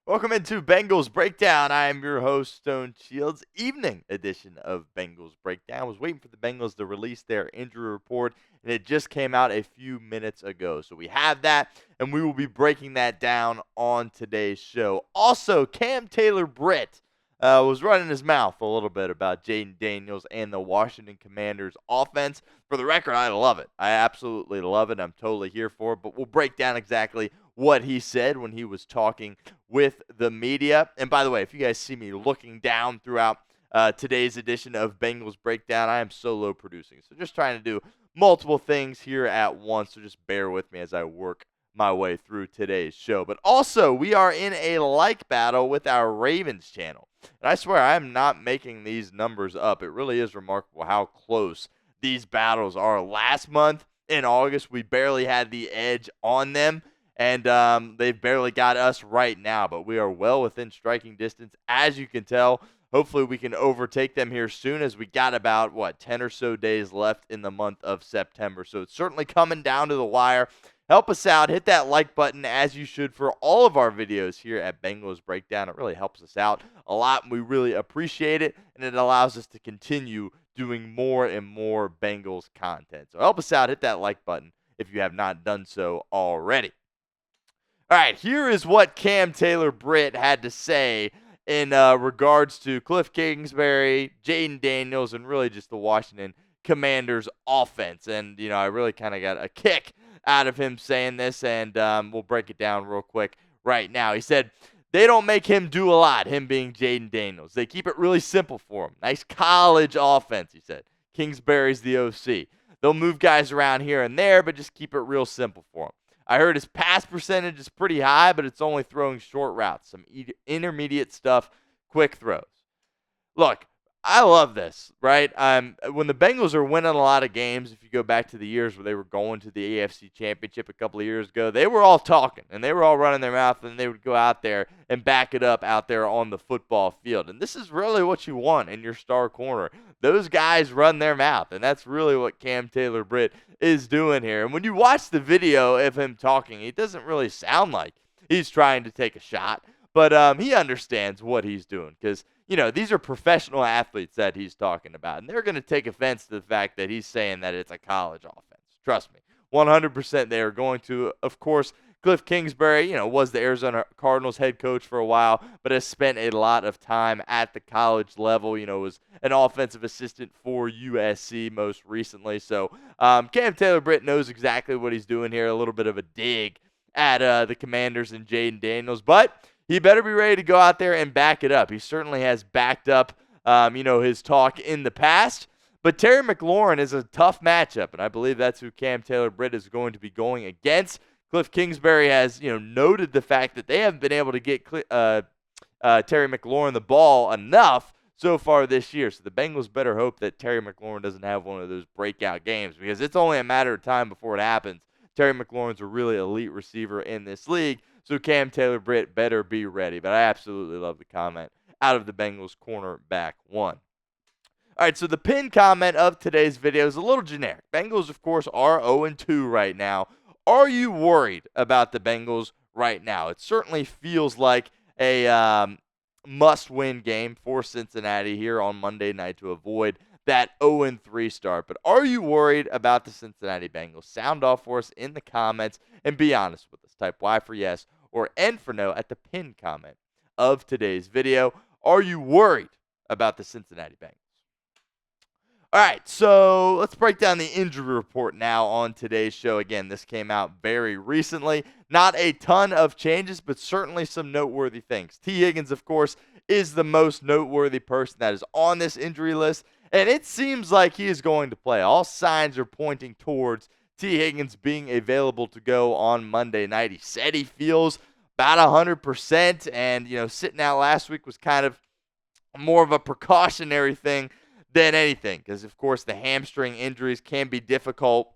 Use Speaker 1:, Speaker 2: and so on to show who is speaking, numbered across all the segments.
Speaker 1: Welcome into Bengals Breakdown. I am your host, Stone Shields. Evening edition of Bengals Breakdown. I was waiting for the Bengals to release their injury report, and it just came out a few minutes ago. So we have that, and we will be breaking that down on today's show. Also, Cam Taylor-Britt was running his mouth a little bit about Jayden Daniels and the Washington Commanders offense. For the record, I love it. I absolutely love it. I'm totally here for it, but we'll break down exactly what he said when he was talking with the media. And by the way, if you guys see me looking down throughout today's edition of Bengals Breakdown, I am solo producing. So just trying to do multiple things here at once. So just bear with me as I work my way through today's show. But also, we are in a like battle with our Ravens channel. And I swear, I am not making these numbers up. It really is remarkable how close these battles are. Last month in August, we barely had the edge on them. And they've barely got us right now, but we are well within striking distance, as you can tell. Hopefully we can overtake them here soon, as we got about, 10 or so days left in the month of September. So it's certainly coming down to the wire. Help us out. Hit that like button, as you should, for all of our videos here at Bengals Breakdown. It really helps us out a lot, and we really appreciate it, and it allows us to continue doing more and more Bengals content. So help us out. Hit that like button if you have not done so already. All right, here is what Cam Taylor-Britt had to say in regards to Cliff Kingsbury, Jayden Daniels, and really just the Washington Commanders offense. And, I really kind of got a kick out of him saying this, and we'll break it down real quick right now. He said, they don't make him do a lot, him being Jayden Daniels. They keep it really simple for him. Nice college offense, he said. Kingsbury's the OC. They'll move guys around here and there, but just keep it real simple for him. I heard his pass percentage is pretty high, but it's only throwing short routes, some intermediate stuff, quick throws. Look, I love this, right? When the Bengals are winning a lot of games, if you go back to the years where they were going to the AFC Championship a couple of years ago, they were all talking, and they were all running their mouth, and they would go out there and back it up out there on the football field. And this is really what you want in your star corner. Those guys run their mouth, and that's really what Cam Taylor-Britt is doing here. And when you watch the video of him talking, it doesn't really sound like he's trying to take a shot, but he understands what he's doing, because these are professional athletes that he's talking about, and they're going to take offense to the fact that he's saying that it's a college offense. Trust me, 100% they are going to. Of course, Cliff Kingsbury, was the Arizona Cardinals head coach for a while, but has spent a lot of time at the college level. Was an offensive assistant for USC most recently. So Cam Taylor-Britt knows exactly what he's doing here. A little bit of a dig at the Commanders and Jayden Daniels, but he better be ready to go out there and back it up. He certainly has backed up, his talk in the past. But Terry McLaurin is a tough matchup, and I believe that's who Cam Taylor-Britt is going to be going against. Cliff Kingsbury has, noted the fact that they haven't been able to get Terry McLaurin the ball enough so far this year. So the Bengals better hope that Terry McLaurin doesn't have one of those breakout games, because it's only a matter of time before it happens. Terry McLaurin's a really elite receiver in this league, so Cam Taylor-Britt better be ready. But I absolutely love the comment out of the Bengals cornerback one. All right, so the pinned comment of today's video is a little generic. Bengals, of course, are 0-2 right now. Are you worried about the Bengals right now? It certainly feels like a must-win game for Cincinnati here on Monday night to avoid that 0-3 start. But are you worried about the Cincinnati Bengals? Sound off for us in the comments and be honest with us. Type Y for yes or N for no at the pinned comment of today's video. Are you worried about the Cincinnati Bengals? All right, so let's break down the injury report now on today's show. Again, this came out very recently. Not a ton of changes, but certainly some noteworthy things. T. Higgins, of course, is the most noteworthy person that is on this injury list, and it seems like he is going to play. All signs are pointing towards T. Higgins being available to go on Monday night. He said he feels about 100%, and, sitting out last week was kind of more of a precautionary thing than anything, because of course the hamstring injuries can be difficult,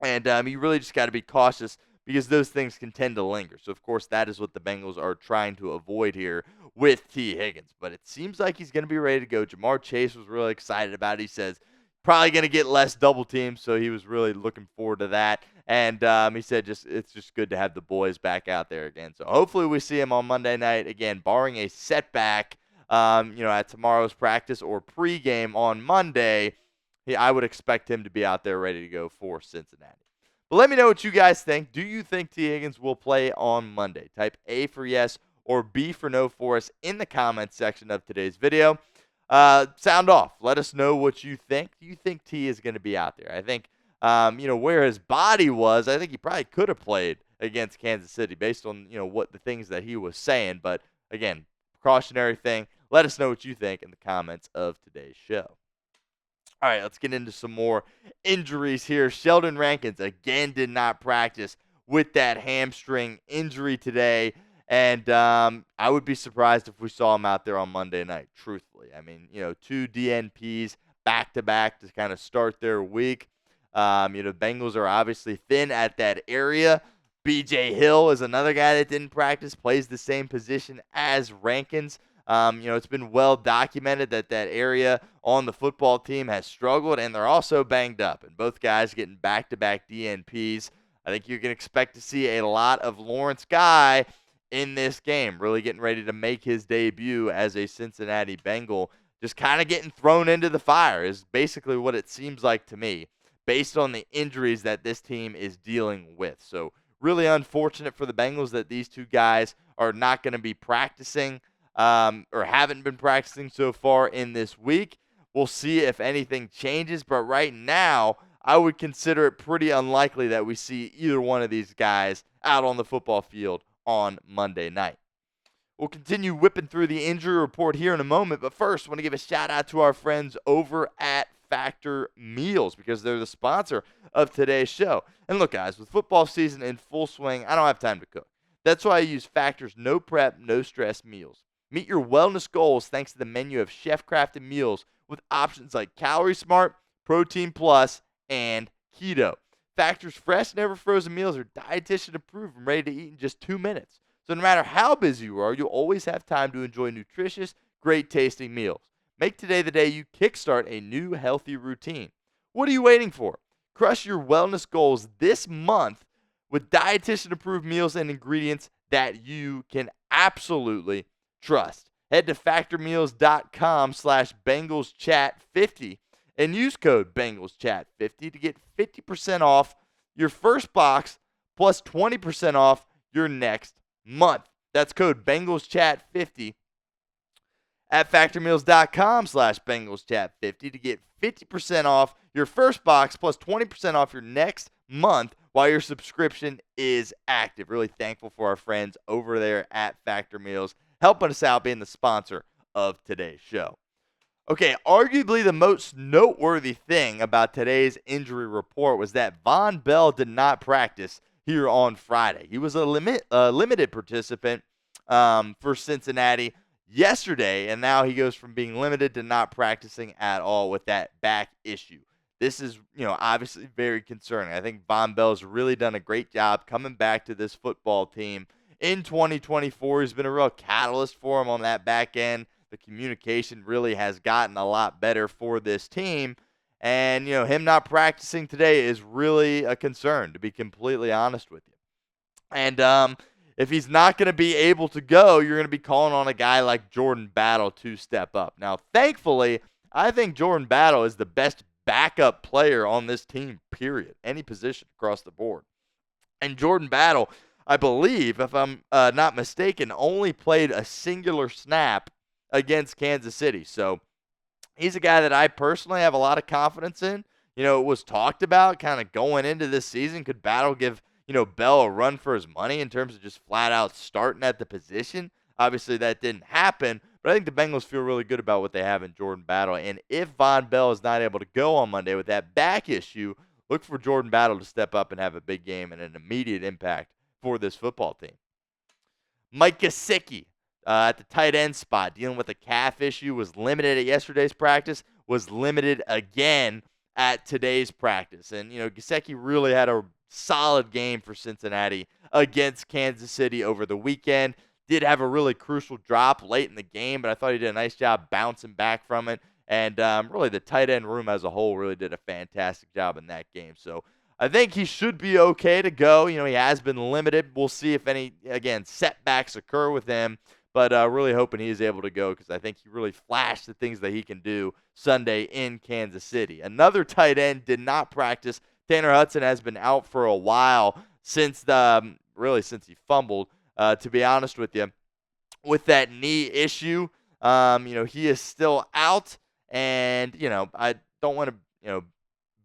Speaker 1: and you really just got to be cautious, because those things can tend to linger. So of course that is what the Bengals are trying to avoid here with T. Higgins. But it seems like he's going to be ready to go. Jamar Chase was really excited about it. He says, probably going to get less double teams, so he was really looking forward to that. And he said it's just good to have the boys back out there again. So hopefully we see him on Monday night again, barring a setback, at tomorrow's practice or pregame on Monday. I would expect him to be out there ready to go for Cincinnati. But let me know what you guys think. Do you think T. Higgins will play on Monday? Type A for yes or B for no for us in the comments section of today's video. Sound off. Let us know what you think. Do you think T is going to be out there? I think, where his body was, I think he probably could have played against Kansas City based on, what the things that he was saying. But, again, precautionary thing. Let us know what you think in the comments of today's show. All right, let's get into some more injuries here. Sheldon Rankins, again, did not practice with that hamstring injury today. And I would be surprised if we saw him out there on Monday night, truthfully. I mean, 2 DNPs back-to-back to kind of start their week. Bengals are obviously thin at that area. B.J. Hill is another guy that didn't practice, plays the same position as Rankins. It's been well documented that area on the football team has struggled, and they're also banged up. And both guys getting back-to-back DNPs. I think you can expect to see a lot of Lawrence Guy in this game, really getting ready to make his debut as a Cincinnati Bengal. Just kind of getting thrown into the fire is basically what it seems like to me, based on the injuries that this team is dealing with. So really unfortunate for the Bengals that these two guys are not going to be practicing or haven't been practicing so far in this week. We'll see if anything changes, but right now I would consider it pretty unlikely that we see either one of these guys out on the football field on Monday night. We'll continue whipping through the injury report here in a moment, but first I want to give a shout out to our friends over at Factor Meals because they're the sponsor of today's show. And look, guys, with football season in full swing, I don't have time to cook. That's why I use Factor's no prep, no stress meals. Meet your wellness goals thanks to the menu of chef-crafted meals with options like Calorie Smart, Protein Plus, and Keto. Factor's fresh, never frozen meals are dietitian approved and ready to eat in just 2 minutes. So no matter how busy you are, you'll always have time to enjoy nutritious, great tasting meals. Make today the day you kickstart a new healthy routine. What are you waiting for? Crush your wellness goals this month with dietitian approved meals and ingredients that you can absolutely trust. Head to factormeals.com/BengalsChat50 and use code BengalsChat50 to get 50% off your first box plus 20% off your next month. That's code BengalsChat50 at factormeals.com/BengalsChat50 to get 50% off your first box plus 20% off your next month while your subscription is active. Really thankful for our friends over there at Factor Meals helping us out, being the sponsor of today's show. Okay, arguably the most noteworthy thing about today's injury report was that Vonn Bell did not practice here on Friday. He was a limited participant for Cincinnati yesterday, and now he goes from being limited to not practicing at all with that back issue. This is, obviously very concerning. I think Vonn Bell's really done a great job coming back to this football team in 2024. He's been a real catalyst for him on that back end. The communication really has gotten a lot better for this team. And, him not practicing today is really a concern, to be completely honest with you. And if he's not going to be able to go, you're going to be calling on a guy like Jordan Battle to step up. Now, thankfully, I think Jordan Battle is the best backup player on this team, period. Any position across the board. And Jordan Battle, I believe, if I'm not mistaken, only played a singular snap against Kansas City. So he's a guy that I personally have a lot of confidence in. It was talked about kind of going into this season. Could Battle give, Bell a run for his money in terms of just flat out starting at the position? Obviously, that didn't happen. But I think the Bengals feel really good about what they have in Jordan Battle. And if Vonn Bell is not able to go on Monday with that back issue, look for Jordan Battle to step up and have a big game and an immediate impact for this football team. Mike Gesicki, at the tight end spot, dealing with a calf issue, was limited at yesterday's practice, was limited again at today's practice. And, Gesicki really had a solid game for Cincinnati against Kansas City over the weekend. Did have a really crucial drop late in the game, but I thought he did a nice job bouncing back from it And really, the tight end room as a whole really did a fantastic job in that game. So I think he should be okay to go. He has been limited. We'll see if any, again, setbacks occur with him. But really hoping he is able to go because I think he really flashed the things that he can do Sunday in Kansas City. Another tight end did not practice. Tanner Hudson has been out for a while since since he fumbled. To be honest with you, with that knee issue, he is still out, and I don't want to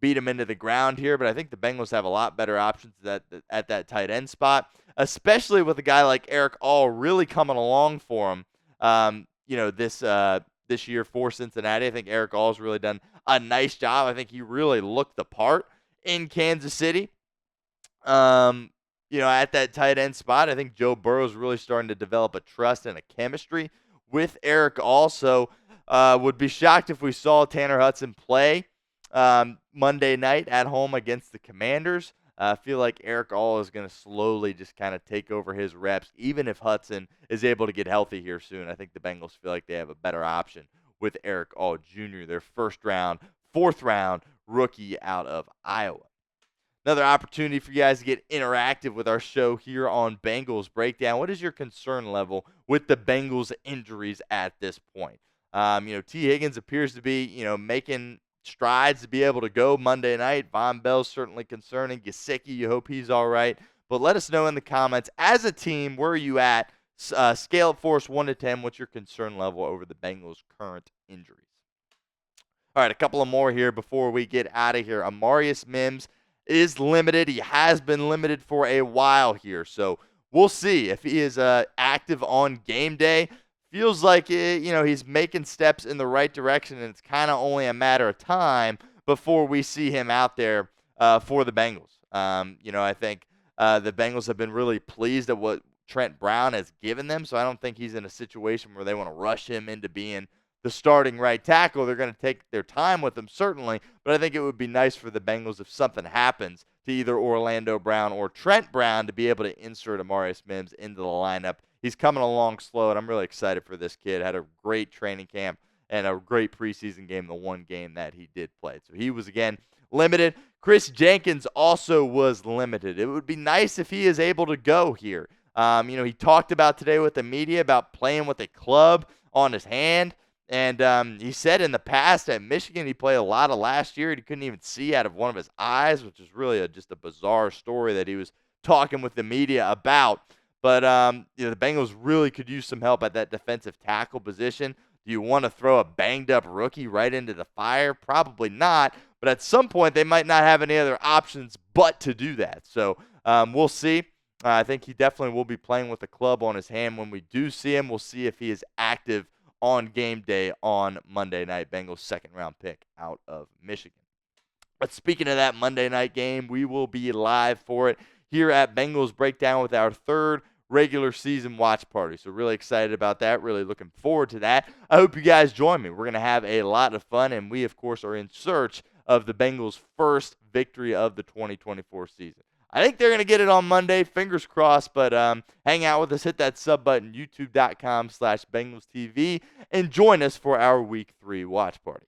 Speaker 1: beat him into the ground here, but I think the Bengals have a lot better options at that tight end spot, especially with a guy like Eric All really coming along for him. This year for Cincinnati, I think Eric All's really done a nice job. I think he really looked the part in Kansas City. At that tight end spot, I think Joe Burrow's really starting to develop a trust and a chemistry with Eric All. So would be shocked if we saw Tanner Hudson play Monday night at home against the Commanders. I feel like Eric All is going to slowly just kind of take over his reps, even if Hudson is able to get healthy here soon. I think the Bengals feel like they have a better option with Eric All Jr., their fourth round rookie out of Iowa. Another opportunity for you guys to get interactive with our show here on Bengals Breakdown. What is your concern level with the Bengals injuries at this point? T. Higgins appears to be, making strides to be able to go Monday night. Vonn Bell's certainly concerning. Gesicki, you hope he's all right. But let us know in the comments, as a team, where are you at? Scale it for us 1 to 10. What's your concern level over the Bengals' current injuries? All right, a couple of more here before we get out of here. Amarius Mims is limited. He has been limited for a while here. So we'll see if he is active on game day. Feels like he's making steps in the right direction, and it's kind of only a matter of time before we see him out there for the Bengals. I think the Bengals have been really pleased at what Trent Brown has given them, so I don't think he's in a situation where they want to rush him into being the starting right tackle. They're going to take their time with him, certainly, but I think it would be nice for the Bengals if something happens to either Orlando Brown or Trent Brown to be able to insert Amarius Mims into the lineup. He's coming along slow, and I'm really excited for this kid. Had a great training camp and a great preseason game, the one game that he did play. So he was, again, limited. Chris Jenkins also was limited. It would be nice if he is able to go here. He talked about today with the media about playing with a club on his hand. And he said in the past at Michigan he played a lot of last year. He couldn't even see out of one of his eyes, which is really just a bizarre story that he was talking with the media about. But the Bengals really could use some help at that defensive tackle position. Do you want to throw a banged-up rookie right into the fire? Probably not. But at some point they might not have any other options but to do that. So we'll see. I think he definitely will be playing with a club on his hand when we do see him. We'll see if he is active on game day on Monday night. Bengals second-round pick out of Michigan. But speaking of that Monday night game, we will be live for it here at Bengals Breakdown with our third regular season watch party. So really excited about that. Really looking forward to that. I hope you guys join me. We're going to have a lot of fun, and we, of course, are in search of the Bengals' first victory of the 2024 season. I think they're going to get it on Monday. Fingers crossed. But hang out with us. Hit that sub button, youtube.com/BengalsTV, and join us for our Week 3 watch party.